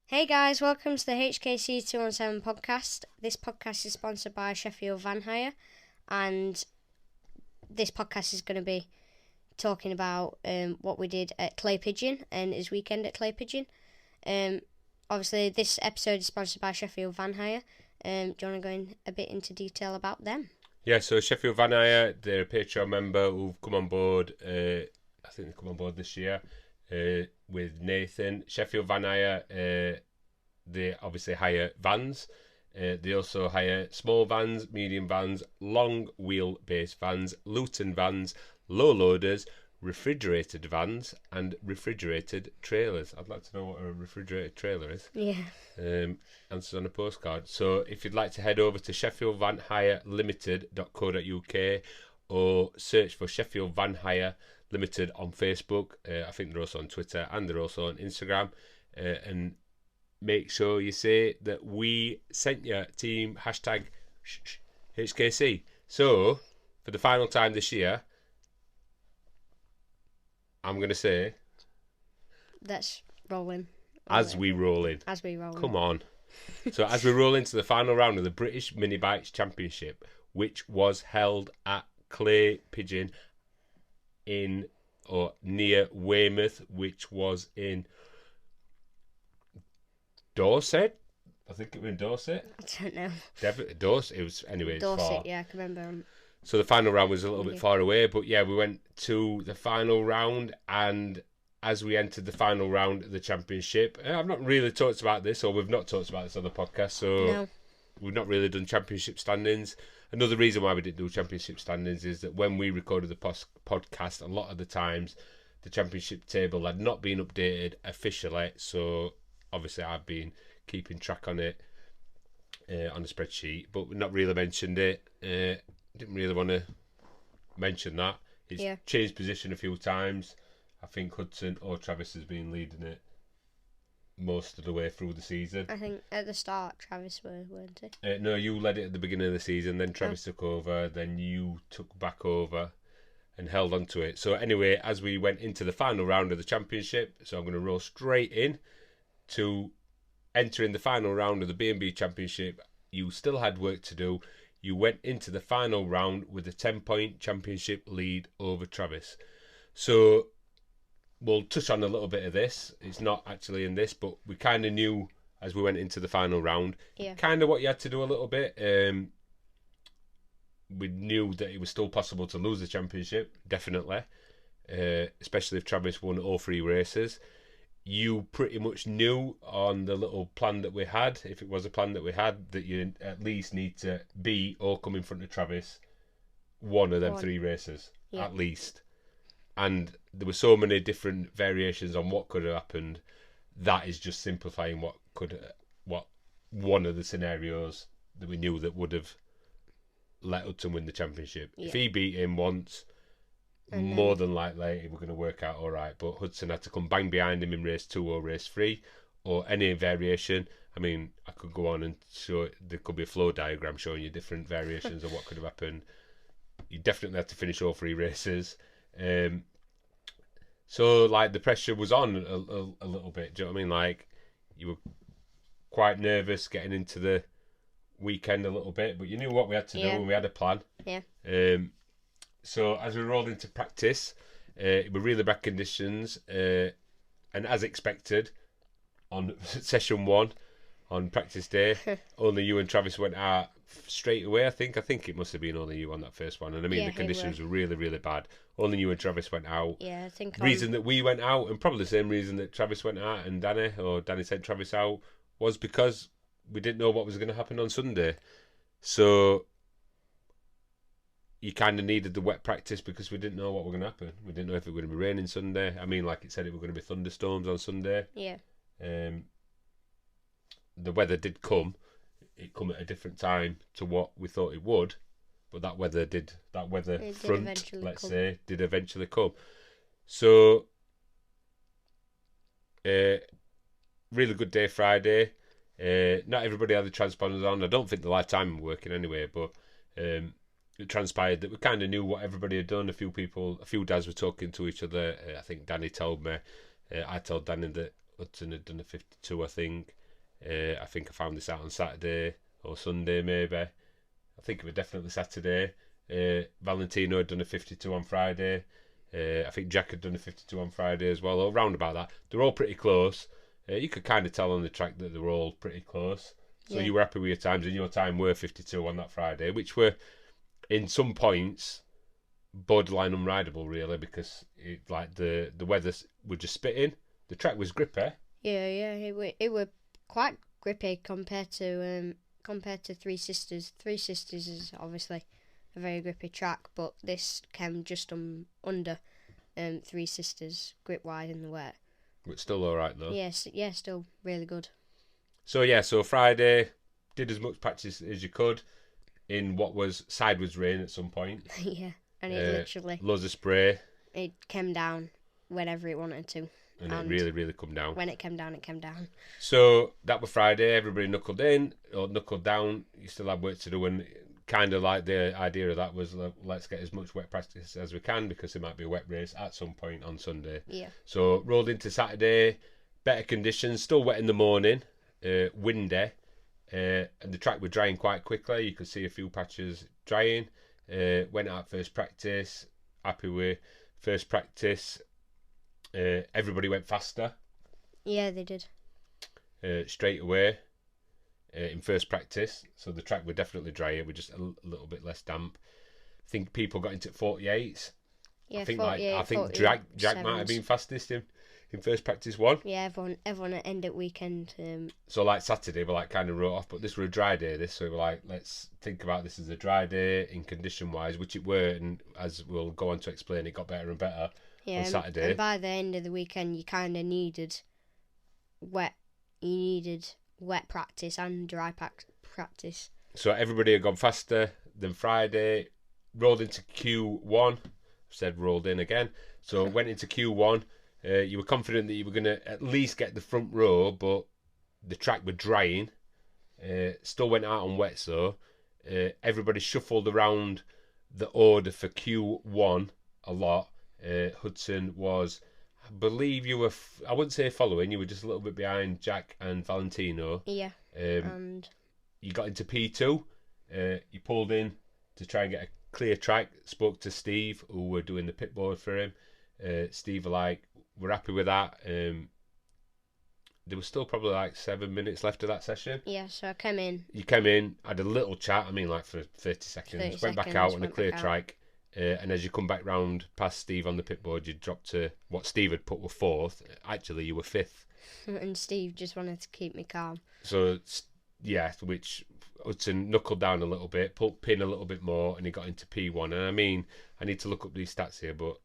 Hey guys, welcome to the HKC 217 podcast. This podcast is sponsored by Sheffield Van Hire, and this podcast is going to be talking about what we did at Clay Pigeon and his weekend at Clay Pigeon. Obviously, this episode is sponsored by Sheffield Van Hire. Do you want to go in a bit into detail about them? Yeah, so Sheffield Van Hire, they're a Patreon member who've come on board, I think they come on board this year, with Nathan. Sheffield Van Hire, they obviously hire vans. They also hire small vans, medium vans, long wheelbase vans, Luton vans, low loaders, refrigerated vans, and refrigerated trailers. I'd like to know what a refrigerated trailer is. Yeah. Answers on a postcard. So if you'd like to head over to sheffieldvanhirelimited.co.uk or search for Sheffield Van Hire Limited on Facebook. I think they're also on Twitter and they're also on Instagram. And make sure you say that we sent you team hashtag HKC. So for the final time this year, I'm going to say... That's rolling. As we roll in. As we roll in. Come on. So as we roll into the final round of the British Mini Bikes Championship, which was held at Clay Pigeon in or near Weymouth, which was in Dorset. I think it was in Dorset. I don't know. Dorset. It was anyway. Dorset, far. yeah, I can remember. So the final round was a little bit far away, but yeah, we went to the final round, and as we entered the final round of the championship, I've not really talked about this, or we've not talked about this on the podcast, so No. we've not really done championship standings. Another reason why we didn't do championship standings is that when we recorded the podcast, a lot of the times the championship table had not been updated officially, so obviously I've been keeping track on it on a spreadsheet, but we've not really mentioned it. Didn't really want to mention that. It's changed position a few times. I think Hudson or Travis has been leading it most of the way through the season. I think at the start Travis weren't he? No, you led it at the beginning of the season, then Travis took over, then you took back over and held on to it. So anyway, as we went into the final round of the championship, so I'm going to roll straight in to entering the final round of the B&B Championship. You still had work to do. You went into the final round with a 10-point championship lead over Travis. So we'll touch on a little bit of this. It's not actually in this, but we kind of knew as we went into the final round, kind of what you had to do a little bit. We knew that it was still possible to lose the championship, definitely, especially if Travis won all three races. You pretty much knew on the little plan that we had, if it was a plan that we had, that you at least need to beat or come in front of Travis one of them three races, at least. And there were so many different variations on what could have happened. That is just simplifying what one of the scenarios that we knew that would have let Hudson win the championship. If he beat him once, more than likely it were going to work out all right. But Hudson had to come bang behind him in race 2 or race 3 or any variation. I mean, I could go on and show there could be a flow diagram showing you different variations of what could have happened. You definitely had to finish all 3 races. So like the pressure was on a little bit. Do you know what I mean? Like you were quite nervous getting into the weekend a little bit, but you knew what we had to do and we had a plan. Yeah. So as we rolled into practice, it were really bad conditions, and as expected, on session 1, on practice day, only you and Travis went out straight away. I think it must have been only you on that first one, and I mean the conditions were really, really bad. Only you and Travis went out. Yeah, I think. Reason that we went out, and probably the same reason that Travis went out and Danny sent Travis out, was because we didn't know what was going to happen on Sunday. So you kind of needed the wet practice because we didn't know what was going to happen. We didn't know if it was going to be raining Sunday. I mean, like it said, it were going to be thunderstorms on Sunday. Yeah. The weather did come. It come at a different time to what we thought it would, but that weather front, let's say, did eventually come. So, really good day Friday. Not everybody had the transponders on. I don't think the live time were working anyway, but it transpired that we kind of knew what everybody had done. A few dads were talking to each other. I think Danny told me. I told Danny that Hudson had done a 52, I think. I think I found this out on Saturday or Sunday, maybe. I think it was definitely Saturday. Valentino had done a 52 on Friday. I think Jack had done a 52 on Friday as well, or round about that. They're all pretty close. You could kind of tell on the track that they were all pretty close. So you were happy with your times, and your time were 52 on that Friday, which were, in some points, borderline unrideable, really, because the weather would just spit in. The track was grippy. Yeah, it were quite grippy compared to Three Sisters. Three Sisters is obviously a very grippy track, but this came just under Three Sisters grip wise in the wet. But still all right though. Yes, still really good. So Friday, did as much practice as you could in what was sideways rain at some point. Yeah, and it literally loads of spray. It came down whenever it wanted to. And it really, really come down. When it came down, it came down. So that was Friday. Everybody knuckled in or knuckled down. You still had work to do, and kind of like the idea of that was let's get as much wet practice as we can because there might be a wet race at some point on Sunday. Yeah. So rolled into Saturday, better conditions, still wet in the morning, windy, and the track was drying quite quickly. You could see a few patches drying. Went out first practice, happy with first practice. Everybody went faster. Yeah, they did. Straight away in first practice. So the track were definitely drier. We're just a little bit less damp. I think people got into 48s. Yeah, I think 48, I think 47s. Jack might have been fastest in first practice one. Yeah, everyone at end at weekend. So like Saturday, we kind of wrote off, but this were a dry day. So we're like, let's think about this as a dry day in condition wise, which it were, and as we'll go on to explain, it got better and better. Yeah, on Saturday. And by the end of the weekend, you kind of needed wet. You needed wet practice and dry practice. So everybody had gone faster than Friday. Rolled into Q1. Said rolled in again. So went into Q1. You were confident that you were going to at least get the front row, but the track were drying. Still went out on wet, so everybody shuffled around the order for Q1 a lot. Hudson was, I believe you were, I wouldn't say following, you were just a little bit behind Jack and Valentino. Yeah. And you got into P2. You pulled in to try and get a clear track. Spoke to Steve, who were doing the pit board for him. Steve were like, we're happy with that. There was still probably 7 minutes left of that session. Yeah, so I came in. You came in, had a little chat, for 30 seconds. Went back out on a clear track. And as you come back round past Steve on the pit board, you dropped to what Steve had put were fourth. Actually, you were fifth. And Steve just wanted to keep me calm. So, yeah, which Hudson knuckled down a little bit, pulled pin a little bit more, and he got into P1. And I need to look up these stats here, but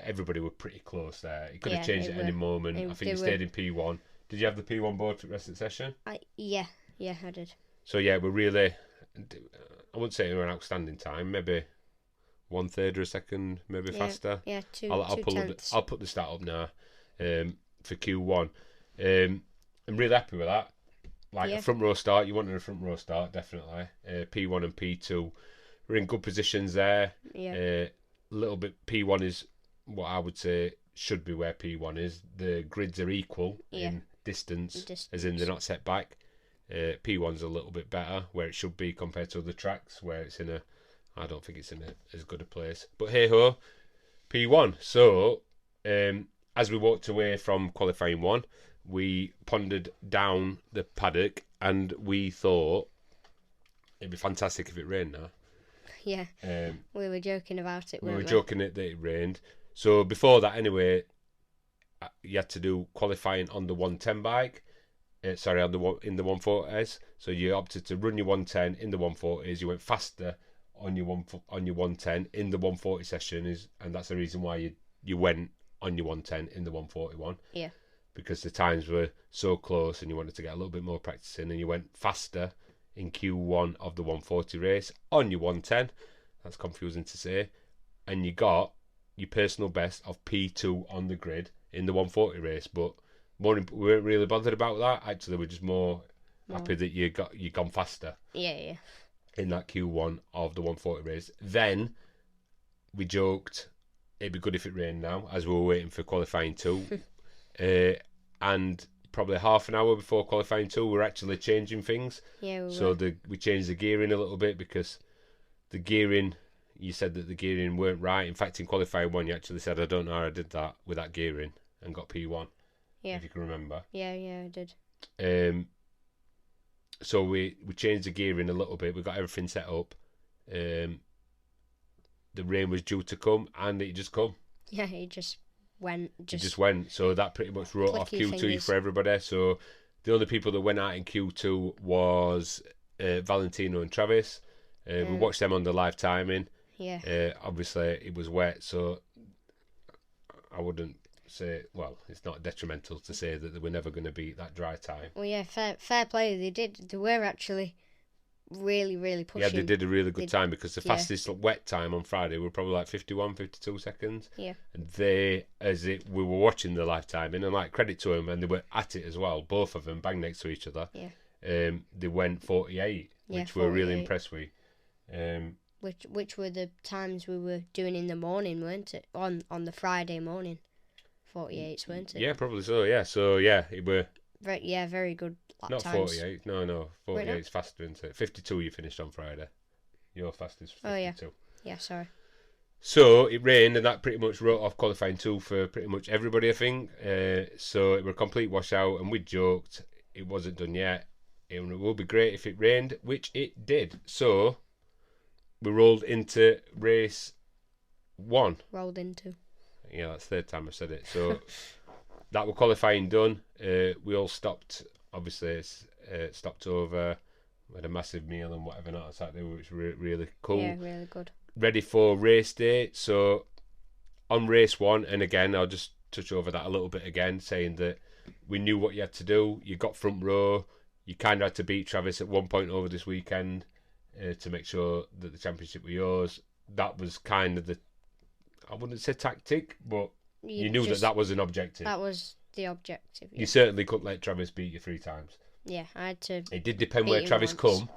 everybody were pretty close there. He could have changed at any moment. I think he stayed in P1. Did you have the P1 board for the rest of the session? Yeah, I did. So, yeah, we're really, I wouldn't say it was an outstanding time, maybe 1/3 of a second, maybe faster. Yeah, I'll put the stat up now for Q1. I'm really happy with that. A front row start, you wanted a front row start, definitely. P1 and P2 we're in good positions there. Yeah. Little bit P1 is what I would say should be where P1 is. The grids are equal in distance, as in they're not set back. P1's a little bit better where it should be compared to other tracks where it's in a, I don't think it's in as good a place. But hey ho, P1. So as we walked away from qualifying one, we pondered down the paddock and we thought it'd be fantastic if it rained now. Yeah. We were joking about it, weren't we? Joking that it rained. So before that anyway, you had to do qualifying on the 110 bike. In the 140s. So you opted to run your 110 in the 140s. You went faster on your 110 in the 140 session, and that's the reason why you went on your 110 in the 141. Yeah. Because the times were so close, and you wanted to get a little bit more practice in, and you went faster in Q1 of the 140 race on your 110. That's confusing to say, and you got your personal best of P2 on the grid in the 140 race, but. We weren't really bothered about that. Actually, we're just more happy that you gone faster. Yeah. In that Q1 of the 140 race. Then we joked it'd be good if it rained now, as we were waiting for qualifying 2. And and probably half an hour before qualifying 2, we were actually changing things. Yeah, we changed the gearing a little bit because the gearing, you said that the gearing weren't right. In fact, in qualifying 1, you actually said, I don't know how I did that with that gearing and got P1. Yeah. If you can remember. Yeah, I did. So we changed the gearing a little bit. We got everything set up. The rain was due to come, and it just come. Yeah, it just went. It just went. So that pretty much wrote off Q2 fingers. For everybody. So the only people that went out in Q2 was Valentino and Travis. We watched them on the live timing. Yeah. Obviously, it was wet, so I wouldn't say, well, it's not detrimental to say that they were never going to beat that dry time. Well, yeah, fair play. They were actually really, really pushing. Yeah, they did a really good time because the fastest wet time on Friday were probably like 51, 52 seconds. Yeah. And we were watching the live timing, and like credit to them, and they were at it as well. Both of them bang next to each other. Yeah. They went 48, which we were really impressed with. Which were the times we were doing in the morning, weren't it? On the Friday morning. 48s, weren't it? Yeah, probably so, yeah. So, yeah, it were... very good lap not times. 48, no. 48 is faster, isn't it? 52 you finished on Friday. Your fastest 52. Oh, yeah. Yeah, sorry. So, it rained, and that pretty much wrote off qualifying 2 for pretty much everybody, I think. So, it was a complete washout, and we joked it wasn't done yet. It would be great if it rained, which it did. So, we rolled into race 1. Rolled into. Yeah, that's the third time I've said it. So that were qualifying done. We all stopped, obviously, stopped over. We had a massive meal and whatever not on Saturday, which was really cool. Yeah, really good. Ready for race day. So on race 1, and again, I'll just touch over that a little bit again, saying that we knew what you had to do. You got front row. You kind of had to beat Travis at one point over this weekend to make sure that the championship was yours. That was kind of the, I wouldn't say tactic, but you knew that was an objective. That was the objective. Yeah. You certainly couldn't let Travis beat you 3 times. Yeah, I had to. It did depend where Travis come.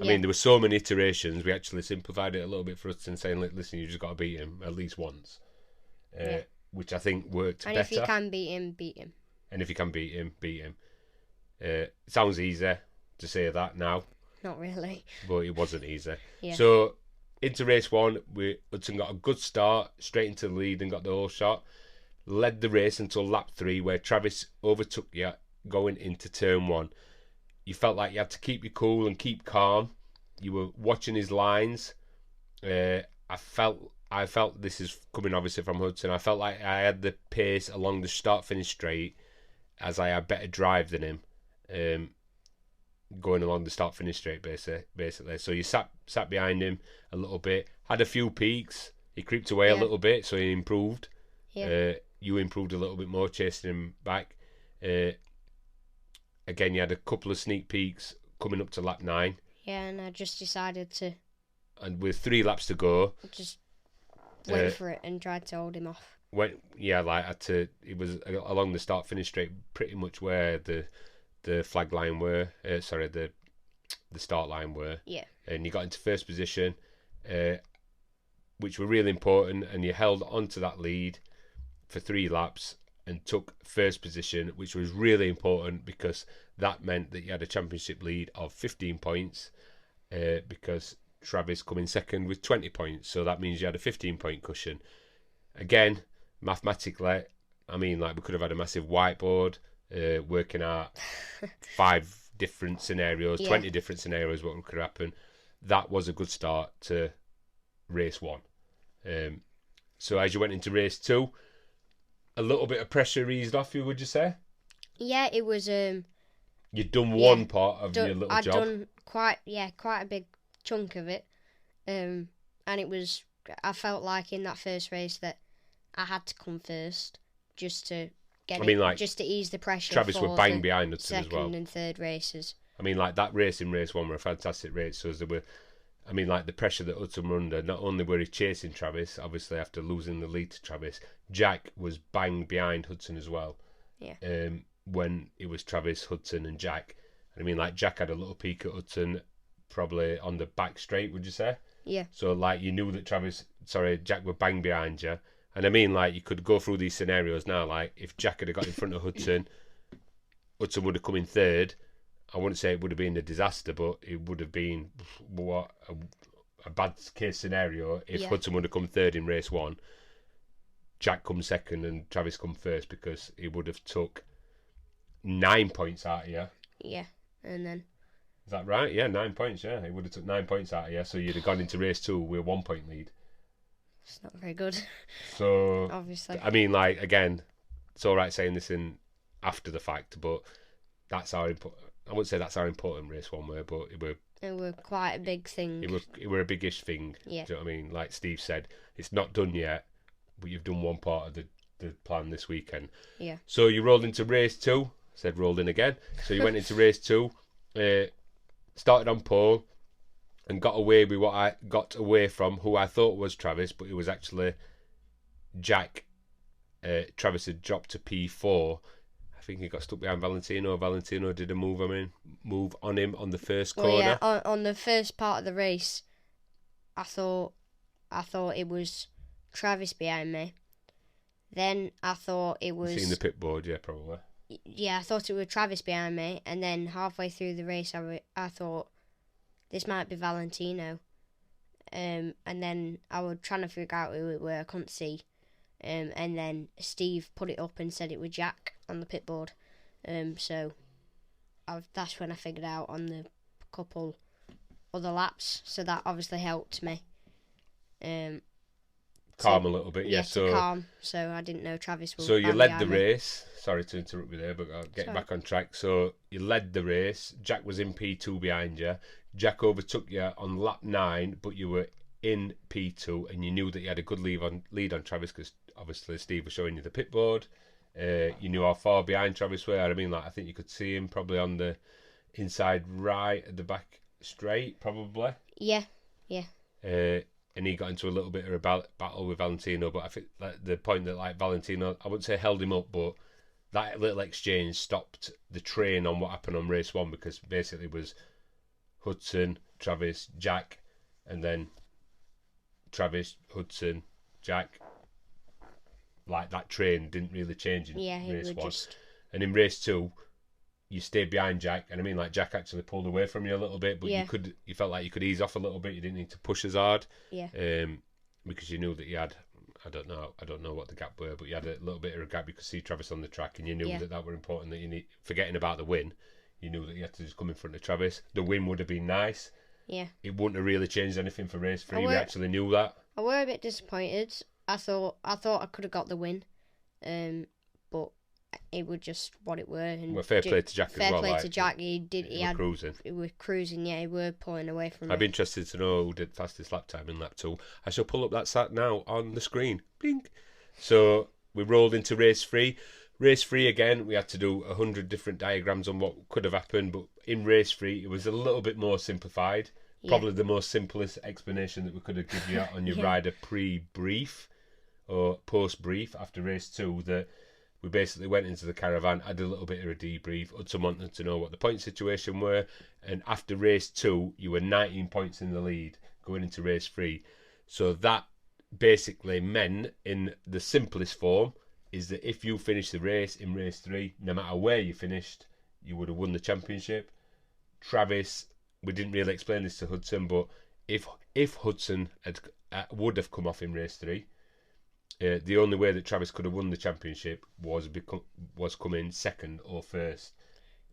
I mean, there were so many iterations. We actually simplified it a little bit for us and saying, listen, you just got to beat him at least once. Which I think worked better. And if you can beat him, beat him. And if you can beat him, beat him. It sounds easy to say that now. Not really. But it wasn't easy. Yeah. So, into race 1, Hudson got a good start, straight into the lead and got the whole shot. Led the race until lap 3, where Travis overtook you going into turn 1. You felt like you had to keep your cool and keep calm. You were watching his lines. I felt this is coming obviously from Hudson. I felt like I had the pace along the start-finish straight, as I had better drive than him. Going along the start-finish straight, basically. So you sat behind him a little bit, had a few peaks. He creeped away a little bit, so he improved. Yeah. You improved a little bit more, chasing him back. Again, you had a couple of sneak peeks coming up to lap 9. Yeah, and I just decided to. And with 3 laps to go, just went for it and tried to hold him off. It was along the start-finish straight, pretty much where the flag line were. The start line were. Yeah. And you got into first position, which were really important, and you held onto that lead for 3 laps and took first position, which was really important because that meant that you had a championship lead of 15 points because Travis come in second with 20 points. So that means you had a 15-point cushion. Again, mathematically, I mean, like, we could have had a massive whiteboard working out 5 different scenarios, 20 different scenarios, what could happen. That was a good start to race 1. So as you went into race 2, a little bit of pressure eased off you, would you say? Yeah, it was. You'd done one part of your little job. I'd done quite a big chunk of it, and it was. I felt like in that first race that I had to come first just to just to ease the pressure. Travis for were bang behind us as well. Second and third races. I mean, like, that race in race 1 were a fantastic race. So there were, I mean, like, the pressure that Hudson were under, not only were he chasing Travis, obviously after losing the lead to Travis, Jack was bang behind Hudson as well. Yeah. When it was Travis, Hudson and Jack. I mean, like, Jack had a little peek at Hudson probably on the back straight, would you say? Yeah. So, like, you knew that Jack were bang behind you. And I mean, like, you could go through these scenarios now, like, if Jack had got in front of Hudson Hudson would have come in third, I wouldn't say it would have been a disaster, but it would have been a bad case scenario if Hudson would have come third in race 1, Jack come second and Travis come first, because he would have took 9 points out of you. Yeah, and then... Is that right? Yeah, 9 points, yeah. He would have took 9 points out of you, so you'd have gone into race 2 with a 1 point lead. It's not very good. So, obviously. I mean, like, again, it's all right saying this in after the fact, but that's how important... I wouldn't say that's how important race 1 were, but it were quite a big thing. It were a biggish thing. Yeah. Do you know what I mean? Like Steve said, it's not done yet, but you've done one part of the plan this weekend. Yeah. So you rolled into race 2. Said rolled in again. So you went into race 2, started on pole, and got away with what I got away from, who I thought was Travis, but it was actually Jack. Travis had dropped to P4. I think he got stuck behind Valentino. Valentino did a move on him on the first corner. Yeah, on the first part of the race, I thought it was Travis behind me. Then I thought it was... Seen the pit board, yeah, probably. Yeah, I thought it was Travis behind me, and then halfway through the race, I thought this might be Valentino. And then I was trying to figure out who it were. I couldn't see. And then Steve put it up and said it was Jack on the pit board. So that's when I figured out on the couple other laps. So that obviously helped me. Calm a little bit, yeah. So calm. So I didn't know Travis was. So you led the race. Sorry to interrupt you there, but I'll get back on track. So you led the race. Jack was in P2 behind you. Jack overtook you on lap 9, but you were in P2, and you knew that you had a good lead on Travis, because obviously Steve was showing you the pit board. You knew how far behind Travis were. I mean, like, I think you could see him probably on the inside right at the back straight, probably. Yeah. And he got into a little bit of a battle with Valentino, but I think like, the point that like Valentino, I wouldn't say held him up, but that little exchange stopped the train on what happened on race 1, because basically it was Hudson, Travis, Jack, and then Travis, Hudson, Jack. Like, that train didn't really change in race 1. And in race 2, you stayed behind Jack, and I mean, like, Jack actually pulled away from you a little bit, but you felt like you could ease off a little bit. You didn't need to push as hard, because you knew that you had, I don't know what the gap were, but you had a little bit of a gap. You could see Travis on the track, and you knew that were important. That you need, forgetting about the win, you knew that you had to just come in front of Travis. The win would have been nice. Yeah, it wouldn't have really changed anything for race 3. We actually knew that. I were a bit disappointed. I thought I could have got the win, but it was just what it were. And well, fair play to Jack as well. Fair play to Jack. He was cruising. He was cruising. Yeah, he were pulling away from. I'd be interested to know who did fastest lap time in lap 2. I shall pull up that stat now on the screen. Blink. So we rolled into race 3. Race 3 again, we had to do 100 different diagrams on what could have happened, but in race 3 it was a little bit more simplified. Probably the most simplest explanation that we could have given you on your rider pre-brief or post-brief after race 2, that we basically went into the caravan, had a little bit of a debrief. Hudson wanted to know what the point situation were, and after race 2 you were 19 points in the lead going into race 3. So that basically meant, in the simplest form, is that if you finished the race in race 3, no matter where you finished, you would have won the championship. Travis, we didn't really explain this to Hudson, but if Hudson would have come off in race 3, the only way that Travis could have won the championship was coming second or first.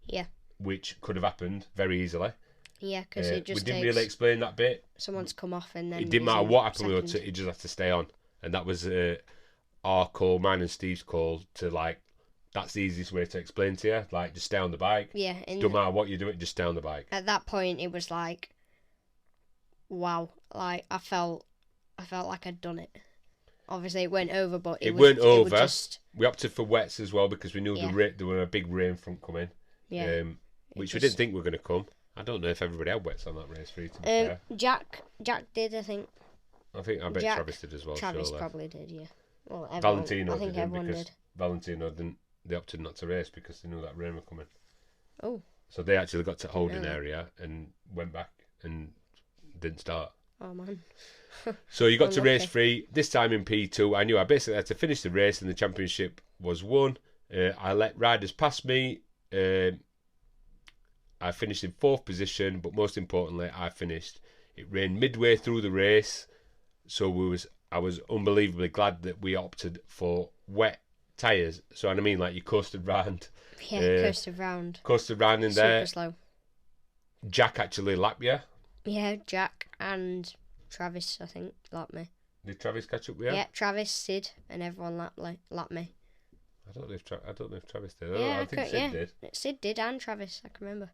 Yeah. Which could have happened very easily. Yeah, because it just we didn't really explain that bit. Someone's come off and then... It didn't matter what happened with Hudson, he just had to stay on. And that was our call, mine and Steve's call, to like, that's the easiest way to explain to you. Like, just stay on the bike. Yeah. Don't matter what you're doing, just stay on the bike. At that point, it was like, wow. Like, I felt like I'd done it. Obviously, it went over, but it went over. Just... We opted for wets as well because we knew there were a big rain front coming. Yeah. Which we didn't think were going to come. I don't know if everybody had wets on that race 3, to be fair. Jack did, I think. I bet Travis did as well. Travis probably did, yeah. Well, Valentino I think did, everyone because did. Valentino didn't. They opted not to race because they knew that rain was coming. Oh. So they actually got to holding area and went back and didn't start. Oh man. So you got to race 3, this time in P2. I knew I basically had to finish the race and the championship was won. I let riders pass me I finished in 4th position, but most importantly, it rained midway through the race, so I was unbelievably glad that we opted for wet tyres. So what I mean, like you coasted round. Yeah, coasted round. Coasted round in Super there. slow. Jack actually lapped you. Yeah, Jack and Travis, I think, lapped me. Did Travis catch up with you? Yeah, Travis, Sid, and everyone lapped me. I don't know if Travis did. Yeah, I think Sid did. Sid did, and Travis, I can remember.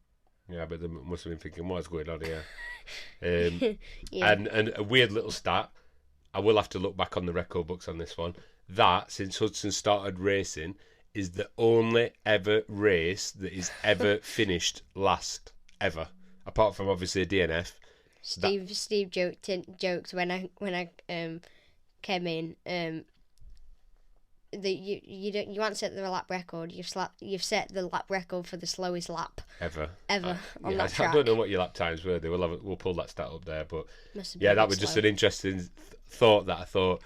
Yeah, but they must have been thinking, what's going on here? Yeah. And a weird little stat, I will have to look back on the record books on this one, that since Hudson started racing is the only ever race that is ever finished last, ever. Apart from obviously a DNF. Steve joked when I came in that you haven't set the lap record. You've set the lap record for the slowest lap ever on that track. I don't know what your lap times were. We'll pull that stat up there, but yeah, that was just an interesting thought that I thought,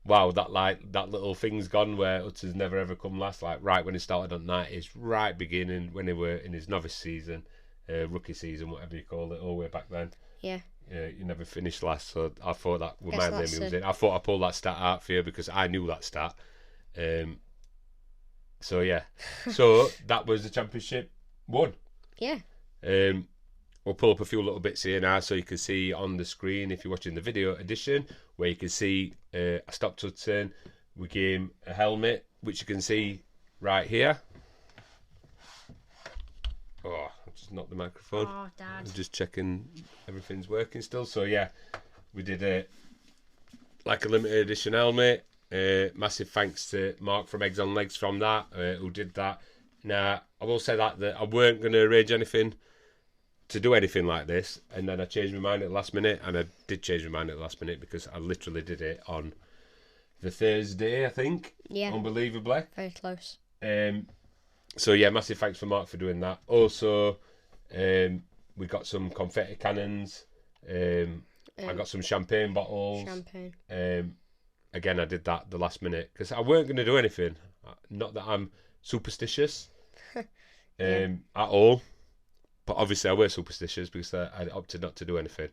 wow, that little thing's gone where Hudson's never ever come last. Like right when he started on that, is right beginning when they were in his novice season, rookie season, whatever you call it, all the way back then. Yeah. Yeah, you never finished last, so I thought that would mind me losing. I thought I pulled that stat out for you because I knew that stat. So yeah, so that was the championship won. Yeah. We'll pull up a few little bits here now so you can see on the screen if you're watching the video edition where you can see I stopped Hudson. We gave him a helmet, which you can see right here. Oh, I just knocked the microphone. Oh, Dad. I'm just checking everything's working still. So yeah, we did a limited edition helmet. Massive thanks to Mark from Eggs on Legs from that, who did that. Now, I will say that I weren't going to arrange anything to do anything like this, and then I changed my mind at the last minute, and I did change my mind at the last minute because I literally did it on the Thursday, I think. Yeah. Unbelievably. Very close. So yeah, massive thanks for Mark for doing that. Also, we got some confetti cannons. I got some champagne bottles. Again, I did that the last minute because I weren't going to do anything. Not that I'm superstitious at all, but obviously I were superstitious because I opted not to do anything.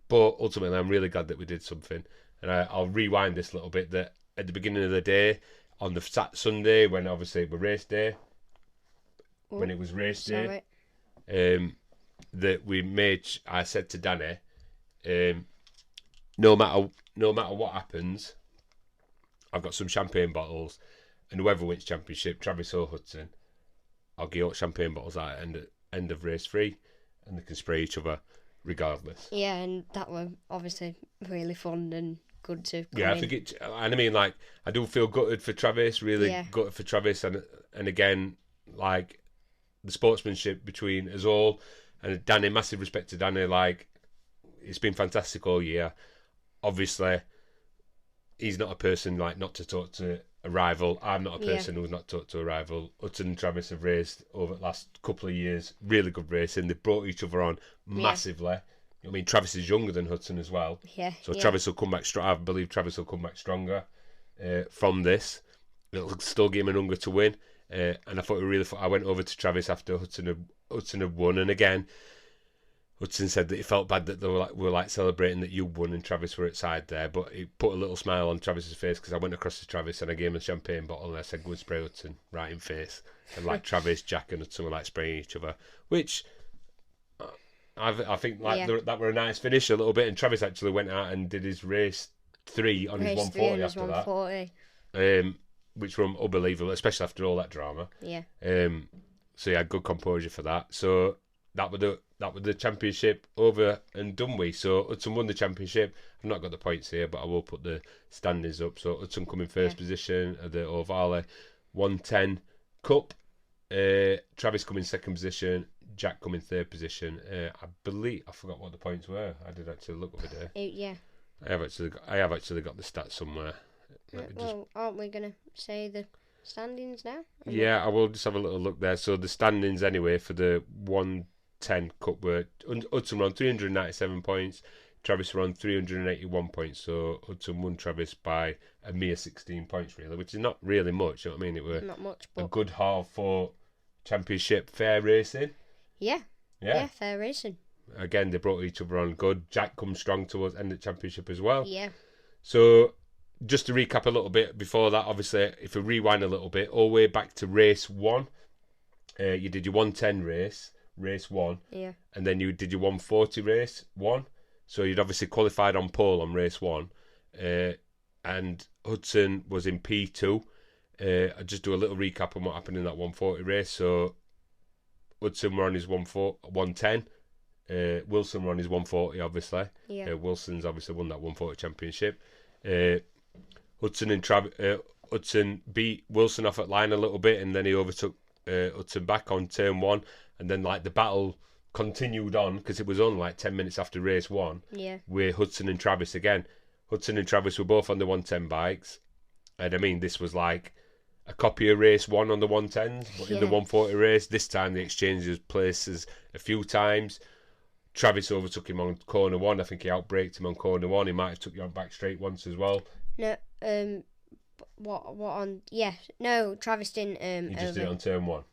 But ultimately, I'm really glad that we did something. And I'll rewind this a little bit. That at the beginning of the day, on the Sunday, when obviously it was race day, that we made. I said to Danny, no matter what happens, I've got some champagne bottles, and whoever wins championship, Travis or Hudson, I'll give out champagne bottles at end of race 3, and they can spray each other regardless. Yeah, and that were obviously really fun and good to come I think it, and I mean, like, I do feel gutted for Travis, gutted for Travis, and again, like, the sportsmanship between us all, and Danny, massive respect to Danny, like, it's been fantastic all year. Obviously, he's not a person like not to talk to a rival. I'm not a person who's not talked to a rival. Hudson and Travis have raced over the last couple of years, really good racing. They've brought each other on massively. I mean, Travis is younger than Hudson as well. So Travis will come back strong. I believe Travis will come back stronger from this. It'll still give him an hunger to win. And I thought it really. I went over to Travis after Hudson had won, and again, Hudson said that he felt bad that they were celebrating that you won and Travis were outside there, but he put a little smile on Travis's face because I went across to Travis and I gave him a champagne bottle and I said, go and spray Hudson right in face. And like Travis, Jack and Hudson were like spraying each other, which I think that were a nice finish a little bit. And Travis actually went out and did his race 3 on his 140 after that. Which were unbelievable, especially after all that drama. Yeah. So he had good composure for that. So that was the championship over and done with. So Hudson won the championship. I've not got the points here, but I will put the standings up. So Hudson come in first position at the Ohvale 110 Cup. Travis come in second position. Jack come in third position. I forgot what the points were. I did actually look over there. Yeah. I have actually got the stats somewhere. Well, aren't we going to say the standings now? Yeah, I will just have a little look there. So the standings anyway for the 110 Cup were Hudson were on 397 points, Travis were on 381 points. So Hudson won Travis by a mere 16 points, really, which is not really much. You know what I mean? It were not much, but a good half for Championship fair racing. Yeah. Yeah, fair racing. Again, they brought each other on good. Jack comes strong towards end of the championship as well. Yeah. So, just to recap a little bit before that, obviously, if we rewind a little bit, all the way back to race 1, you did your 110 race 1, and then you did your 140 race 1. So you'd obviously qualified on pole on race 1, and Hudson was in P2. I'll just do a little recap on what happened in that 140 race. So Hudson were on his 110. Wilson were on his 140, obviously. Yeah. Wilson's obviously won that 140 championship. Hudson beat Wilson off at line a little bit, and then he overtook Hudson back on turn 1, and then like the battle continued on because it was only like 10 minutes after race 1. Yeah. With Hudson and Travis again. Hudson and Travis were both on the 110 bikes, and I mean this was like a copy of race 1 on the 110s, but in the 140 race this time they exchanged places a few times. Travis overtook him on corner 1. I think he outbraked him on corner 1. He might have took you on back straight once as well. No, what on? Yeah, no, Travis didn't. He just did it on turn 1.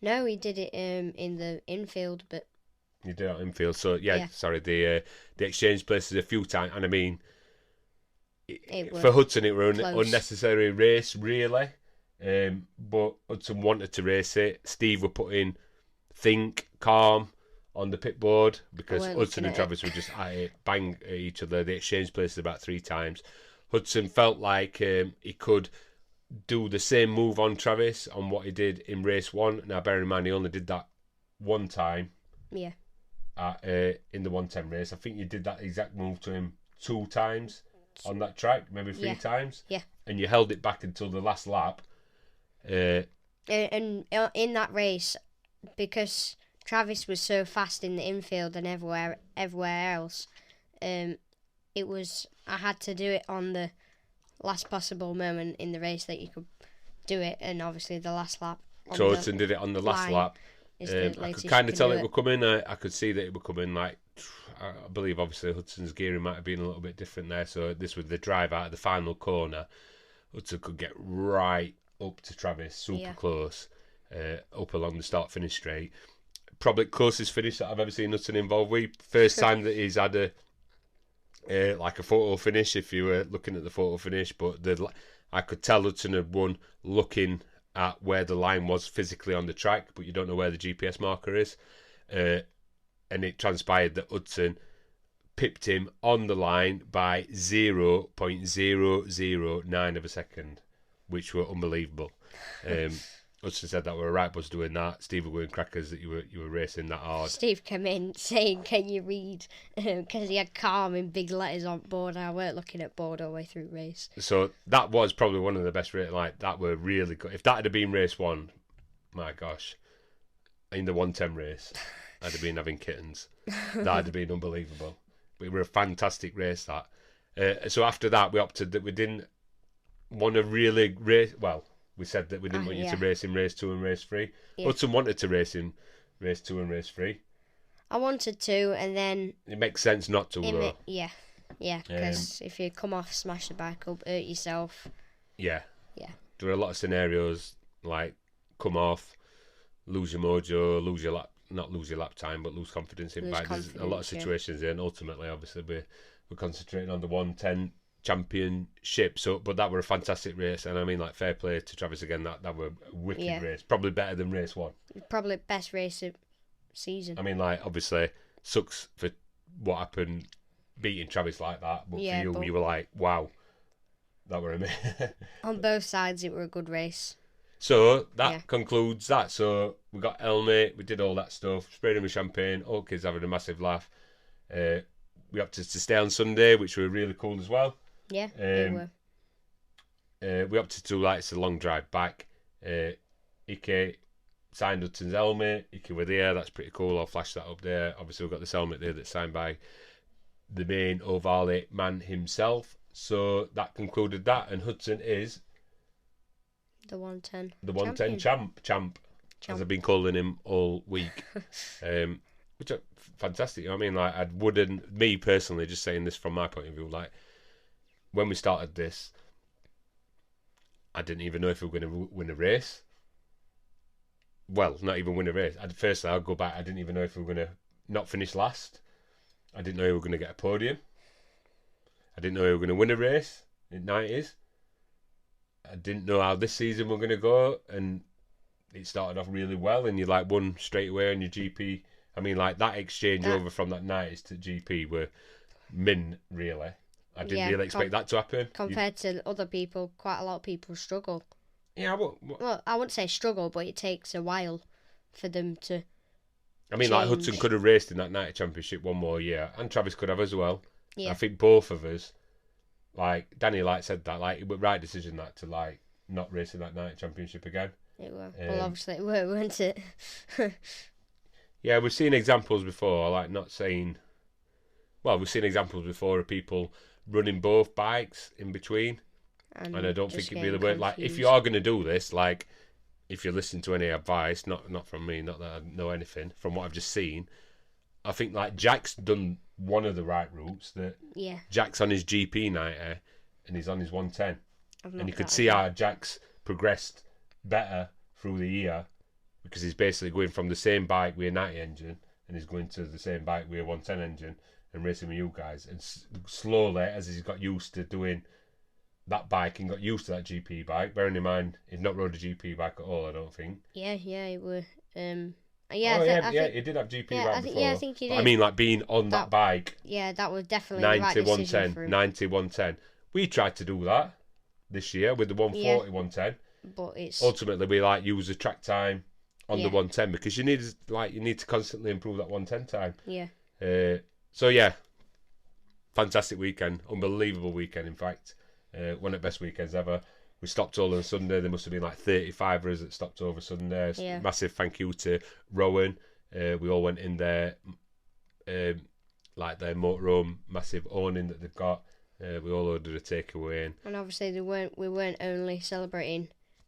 No, he did it in the infield, but he did it on infield. So sorry, they exchanged places a few times, and I mean, for Hudson it was an unnecessary race, really. But Hudson wanted to race it. Steve were putting think calm on the pit board because Hudson and Travis were just at it, bang at each other. They exchanged places about 3 times. Hudson felt like he could do the same move on Travis on what he did in race 1. Now, bear in mind, he only did that 1 time. Yeah. In the 110 race. I think you did that exact move to him 2 times on that track, maybe 3 times. Yeah. And you held it back until the last lap. And in that race, because Travis was so fast in the infield and everywhere else, I had to do it on the last possible moment in the race that you could do it, and obviously the last lap. So Hudson did it on the last lap. I could kind of tell it would come in. I could see that it would come in. Like, I believe obviously Hudson's gearing might have been a little bit different there. So this was the drive out of the final corner. Hudson could get right up to Travis, super close, up along the start-finish straight. Probably closest finish that I've ever seen Hudson involved with. First time that he's had a photo finish, if you were looking at the photo finish. But I could tell Hudson had won looking at where the line was physically on the track, but you don't know where the GPS marker is. And it transpired that Hudson pipped him on the line by 0.009 of a second, which were unbelievable. Hudson said that we were right was doing that. Steve were going crackers that you were racing that hard. Steve came in saying, "Can you read?" Because he had calm in big letters on board. I weren't looking at board all the way through race. So that was probably one of the best races. Like, that were really good. If that had been race 1, my gosh, in the 110 race, I'd have been having kittens. That'd have been unbelievable. But it were a fantastic race, that. So after that, we opted that we didn't want to really race. Well, we said that we didn't want you to race in race 2 and race 3. Yeah. Hudson wanted to race in race 2 and race 3. I wanted to, and then it makes sense not to. Yeah, because if you come off, smash the bike up, hurt yourself. Yeah. There are a lot of scenarios like come off, lose your mojo, not lose your lap time, but lose confidence in bike. There's a lot of situations there, and ultimately, obviously, we're concentrating on the 110 championship. So, but that were a fantastic race, and I mean, like, fair play to Travis again. That were a wicked race, probably better than race 1. Probably best race of season. I mean, like, obviously, sucks for what happened beating Travis like that, but for you were like, wow, that were amazing. On both sides, it were a good race. So that concludes that. So we got helmet, we did all that stuff, sprayed him with champagne, all kids having a massive laugh. We opted to stay on Sunday, which were really cool as well. Yeah, they were. We opted to, like, it's a long drive back. Ike signed Hudson's helmet. Ike were there, that's pretty cool. I'll flash that up there. Obviously, we've got this helmet there that's signed by the main Ohvale man himself. So that concluded that, and Hudson is the 110. The 110 champ, as I've been calling him all week. Which are fantastic. You know what I mean? Like, me personally, just saying this from my point of view, like, when we started this, I didn't even know if we were going to win a race. well, not even win a race. Firstly, I'll go back. I didn't even know if we were going to not finish last. I didn't know we were going to get a podium. I didn't know we were going to win a race in 90s. I didn't know how this season we're going to go, and it started off really well, and you like won straight away on your GP. I mean, like that exchange over from that 90s to GP were really. I didn't really expect that to happen. Compared to other people, quite a lot of people struggle. Yeah, well, I wouldn't say struggle, but it takes a while for them to. I mean, like Hudson could have raced in that 90 championship one more year, and Travis could have as well. Yeah. I think both of us, like Danny, like said that, like it was the right decision that to like not race in that 90 championship again. It were. Well, obviously it were, weren't it? Yeah, we've seen examples before, like not saying. Well, we've seen examples before of people running both bikes in between, and I don't think it really worked. Like, if you are going to do this, like, if you're listening to any advice, not from me, not that I know anything, from what I've just seen, I think like Jack's done one of the right routes. That Jack's on his GP 90 and he's on his 110, and you could see how Jack's progressed better through the year because he's basically going from the same bike with a 90 engine and he's going to the same bike with a 110 engine and racing with you guys. And slowly, as he's got used to doing that bike and got used to that GP bike, bearing in mind he'd not rode a GP bike at all, I don't think. Yeah, it were. He did have GP bike before. Yeah, I think he did. But I mean, like being on that bike. Yeah, that was definitely 90, the right decision for him. 90, 110. We tried to do that this year with the 140, 110. But it's ultimately we like use the track time on the 110 because you need to constantly improve that 110 time. Yeah. So yeah, fantastic weekend, unbelievable weekend. In fact, one of the best weekends ever. We stopped all on Sunday. There must have been like 35 of us that stopped over Sunday. Yeah. Massive thank you to Rowan. We all went in there, like their motorhome, massive awning that they've got. We all ordered a takeaway, and obviously we weren't only celebrating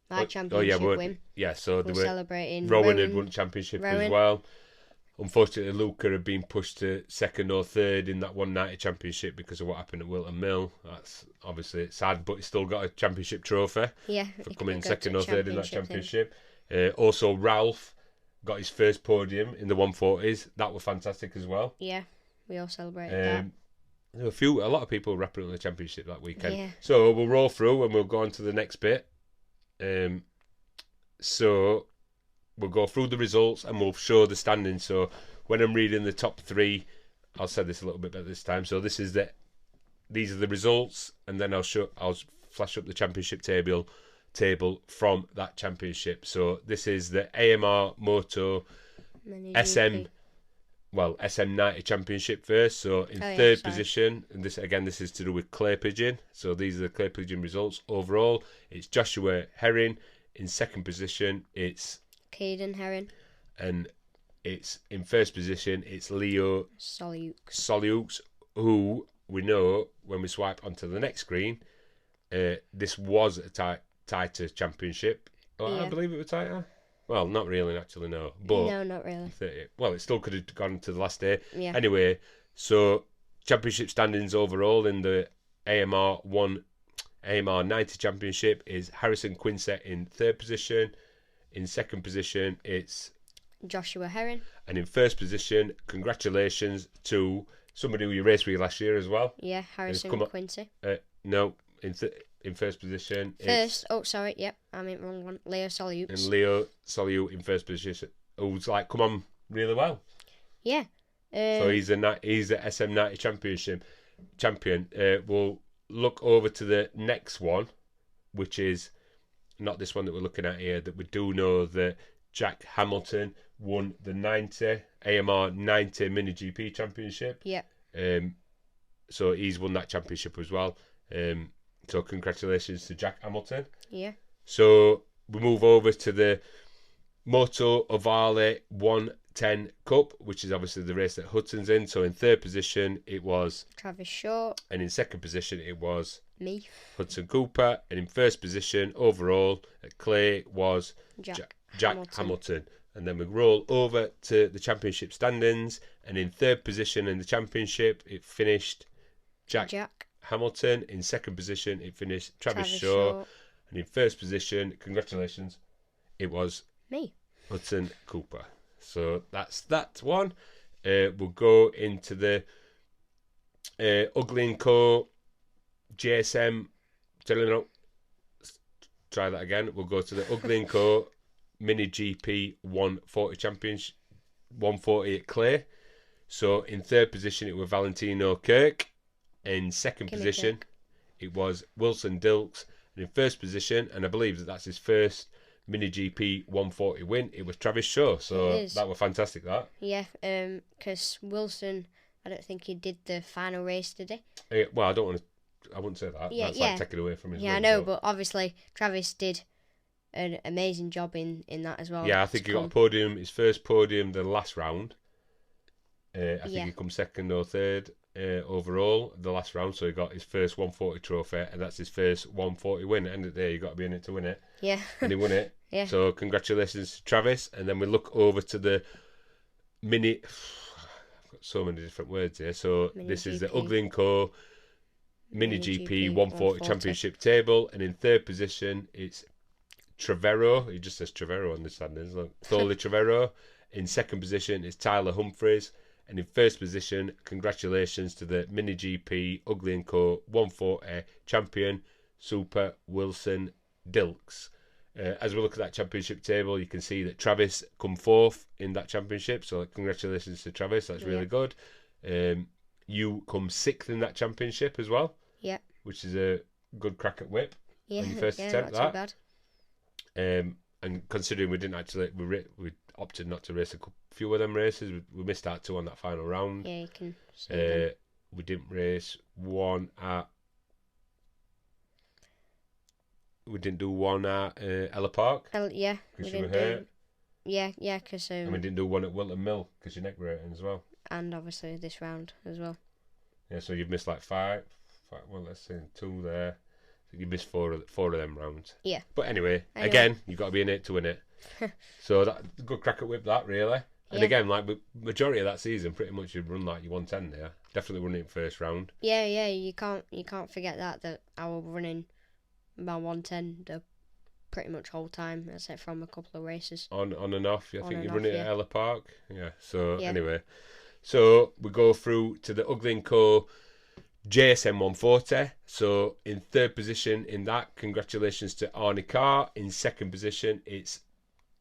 my championship win. Yeah, so they were celebrating. Rowan had won championship as well. Unfortunately, Luca had been pushed to second or third in that 190 championship because of what happened at Wilton Mill. That's obviously sad, but he's still got a championship trophy. Yeah, for coming second or third in that championship. Also, Ralph got his first podium in the 140s. That was fantastic as well. Yeah, we all celebrated that. There were a lot of people wrapping up the championship that weekend. Yeah. So we'll roll through and we'll go on to the next bit. So we'll go through the results and we'll show the standings. So when I'm reading the top three, I'll say this a little bit better this time. So these are the results, and then I'll flash up the championship table from that championship. So this is the AMR Moto SM90 championship first. So in third position, and this is to do with Clay Pigeon. So these are the Clay Pigeon results. Overall, it's Joshua Herring. In second position, it's Caden Herring. And it's in first position, it's Leo Soliukes, who we know when we swipe onto the next screen, this was a tighter championship. I believe it was tighter. Well, not really, actually, no. But no, not really. Well, it still could have gone to the last day. Yeah. Anyway, so championship standings overall in the AMR 90 championship is Harrison Quinsett in third position. In second position, it's Joshua Herring. And in first position, congratulations to somebody who you raced with last year as well. Yeah, Harrison Quinsett. No, in first position. I meant wrong one. Leo Soliukes. And Leo Soliukes in first position, who's like come on really well. Yeah. So he's a SM90 champion. We'll look over to the next one, which is not this one that we're looking at here. That we do know that Jack Hamilton won the AMR 90 Mini GP Championship. Yeah. So he's won that championship as well. So congratulations to Jack Hamilton. Yeah. So we move over to the UK Ohvale 110 Cup, which is obviously the race that Hudson's in. So in third position it was Travis Shaw. And in second position it was me, Hudson Cooper. And in first position overall at Clay was Jack Hamilton. And then we roll over to the championship standings, and in third position in the championship it finished Jack Hamilton. In second position it finished Travis Shaw. And in first position, congratulations, it was me. Hudson Cooper. So that's that one. We'll go into the Ugly & Co. JSM. Try that again. We'll go to the Ugly & Co. Mini GP 140 Championship, 140 at Clay. So in third position it was Valentino Kirk. In second position it was Wilson Dilks. And in first position, and I believe that's his first Mini GP 140 win, it was Travis Shaw. So that was fantastic, that. Yeah, because Wilson, I don't think he did the final race, did he? Well, I wouldn't say that. Yeah, that's like taking away from his win. I know, but obviously Travis did an amazing job in that as well. Yeah, I think he got a podium, his first podium the last round. I think he come second or third overall the last round, so he got his first 140 trophy, and that's his first 140 win. At the end of the day, you got to be in it to win it. Yeah. And he won it. Yeah. So congratulations to Travis. And then we look over to the mini. I've got so many different words here. So this is the Ugly & Co. Mini GP 140 Championship table, and in third position it's Trevero. He just says Trevero on the standings. Look, Thorley Trevero. In second position is Tyler Humphreys. And in first position, congratulations to the Mini GP Ugly & Co. 140 champion, Super Wilson Dilks. As we look at that championship table, you can see that Travis come fourth in that championship. So congratulations to Travis. That's really good. You come sixth in that championship as well. Yeah. Which is a good crack at whip. Yeah, on your first attempt. Not too bad. And considering we didn't actually, we opted not to race a few of them races. We missed out 2 on that final round. Yeah, you can. We didn't race one at. We didn't do one at Ella Park. Yeah, because you were hurt. Yeah, because and we didn't do one at Wilton Mill because your neck were hurting as well. And obviously this round as well. Yeah, so you've missed like 5. Well, let's say 2 there. So you missed 4 of them rounds. Yeah. But anyway, again, you've got to be in it to win it. So that good crack at whip that really. And again, like majority of that season, pretty much you run like your 110 there. Definitely running in first round. Yeah, you can't forget that I was running my 110 the pretty much whole time, except from a couple of races. On and off. I think you run it at Ella Park. Yeah. So anyway, so we go through to the Ugly & Co. JSM 140. So in third position in that, congratulations to Arnie Carr. In second position, it's